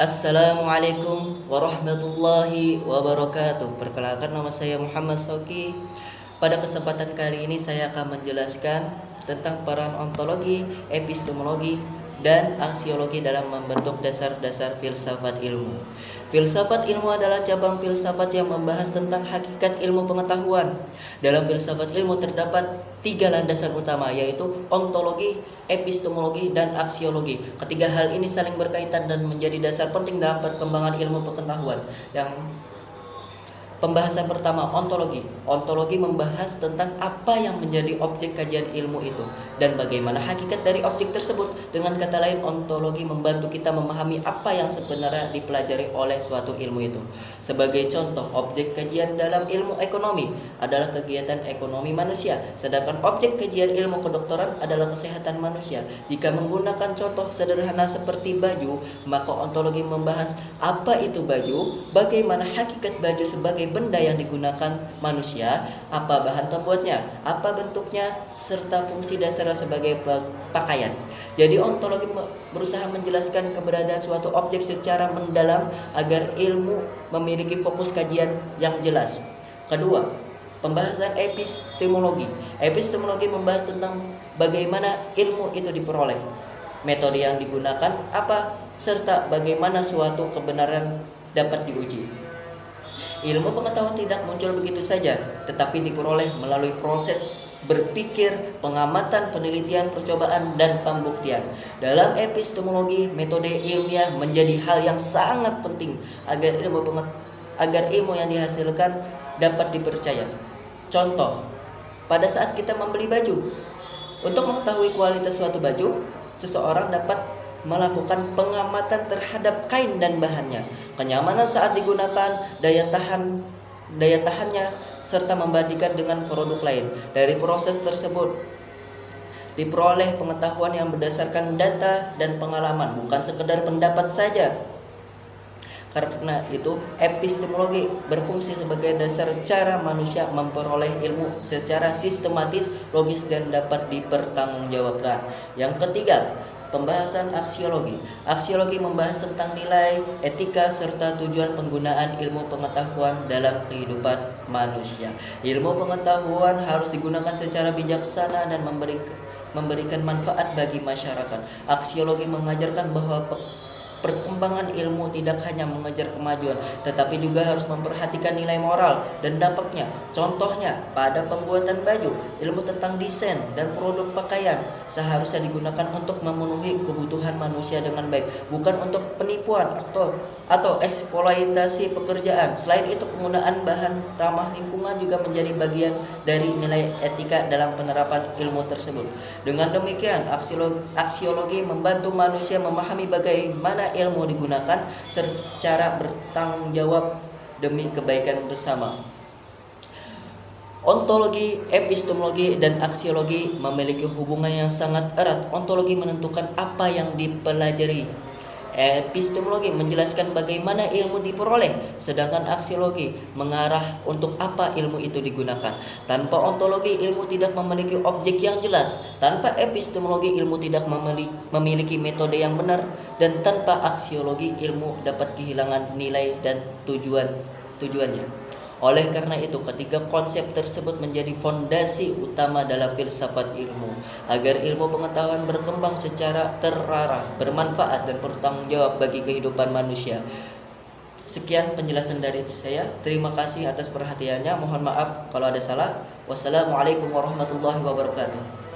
Assalamualaikum warahmatullahi wabarakatuh. Perkenalkan, nama saya Muhammad Soki. Pada kesempatan kali ini saya akan menjelaskan tentang peran ontologi, epistemologi, dan aksiologi dalam membentuk dasar-dasar filsafat ilmu. Filsafat ilmu adalah cabang filsafat yang membahas tentang hakikat ilmu pengetahuan. Dalam filsafat ilmu terdapat tiga landasan utama, yaitu ontologi, epistemologi, dan aksiologi. Ketiga hal ini saling berkaitan dan menjadi dasar penting dalam perkembangan ilmu pengetahuan. Yang Pembahasan pertama, ontologi. Ontologi membahas tentang apa yang menjadi objek kajian ilmu itu dan bagaimana hakikat dari objek tersebut. Dengan kata lain, ontologi membantu kita memahami apa yang sebenarnya dipelajari oleh suatu ilmu itu. Sebagai contoh, objek kajian dalam ilmu ekonomi adalah kegiatan ekonomi manusia, sedangkan objek kajian ilmu kedokteran adalah kesehatan manusia. Jika menggunakan contoh sederhana seperti baju, maka ontologi membahas apa itu baju, bagaimana hakikat baju sebagai benda yang digunakan manusia, apa bahan pembuatnya, apa bentuknya, serta fungsi dasarnya sebagai pakaian. Jadi ontologi berusaha menjelaskan keberadaan suatu objek secara mendalam agar ilmu memiliki fokus kajian yang jelas. Kedua, pembahasan epistemologi. Epistemologi membahas tentang bagaimana ilmu itu diperoleh, metode yang digunakan apa, serta bagaimana suatu kebenaran dapat diuji. Ilmu pengetahuan tidak muncul begitu saja, tetapi diperoleh melalui proses berpikir, pengamatan, penelitian, percobaan, dan pembuktian. Dalam epistemologi, metode ilmiah menjadi hal yang sangat penting agar ilmu yang dihasilkan dapat dipercaya. Contoh, pada saat kita membeli baju, untuk mengetahui kualitas suatu baju, seseorang dapat melakukan pengamatan terhadap kain dan bahannya, kenyamanan saat digunakan, daya tahannya, serta membandingkan dengan produk lain. Dari proses tersebut diperoleh pengetahuan yang berdasarkan data dan pengalaman, bukan sekedar pendapat saja. Karena itu, epistemologi berfungsi sebagai dasar cara manusia memperoleh ilmu secara sistematis, logis, dan dapat dipertanggungjawabkan. Yang ketiga, pembahasan aksiologi. Aksiologi membahas tentang nilai, etika, serta tujuan penggunaan ilmu pengetahuan dalam kehidupan manusia. Ilmu pengetahuan harus digunakan secara bijaksana dan memberikan manfaat bagi masyarakat. Aksiologi mengajarkan bahwa perkembangan ilmu tidak hanya mengejar kemajuan, tetapi juga harus memperhatikan nilai moral dan dampaknya. Contohnya, pada pembuatan baju, ilmu tentang desain dan produk pakaian seharusnya digunakan untuk memenuhi kebutuhan manusia dengan baik, bukan untuk penipuan atau eksploitasi pekerjaan. Selain itu, penggunaan bahan ramah lingkungan juga menjadi bagian dari nilai etika dalam penerapan ilmu tersebut. Dengan demikian, aksiologi membantu manusia memahami bagaimana ilmu digunakan secara bertanggung jawab demi kebaikan bersama. Ontologi, epistemologi, dan aksiologi memiliki hubungan yang sangat erat. Ontologi menentukan apa yang dipelajari. Epistemologi menjelaskan bagaimana ilmu diperoleh, sedangkan aksiologi mengarah untuk apa ilmu itu digunakan. Tanpa ontologi, ilmu tidak memiliki objek yang jelas. Tanpa epistemologi, ilmu tidak memiliki metode yang benar. Dan tanpa aksiologi, ilmu dapat kehilangan nilai dan tujuannya. Oleh karena itu, ketiga konsep tersebut menjadi fondasi utama dalam filsafat ilmu, agar ilmu pengetahuan berkembang secara terarah, bermanfaat, dan bertanggung jawab bagi kehidupan manusia. Sekian penjelasan dari saya. Terima kasih atas perhatiannya. Mohon maaf kalau ada salah. Wassalamualaikum warahmatullahi wabarakatuh.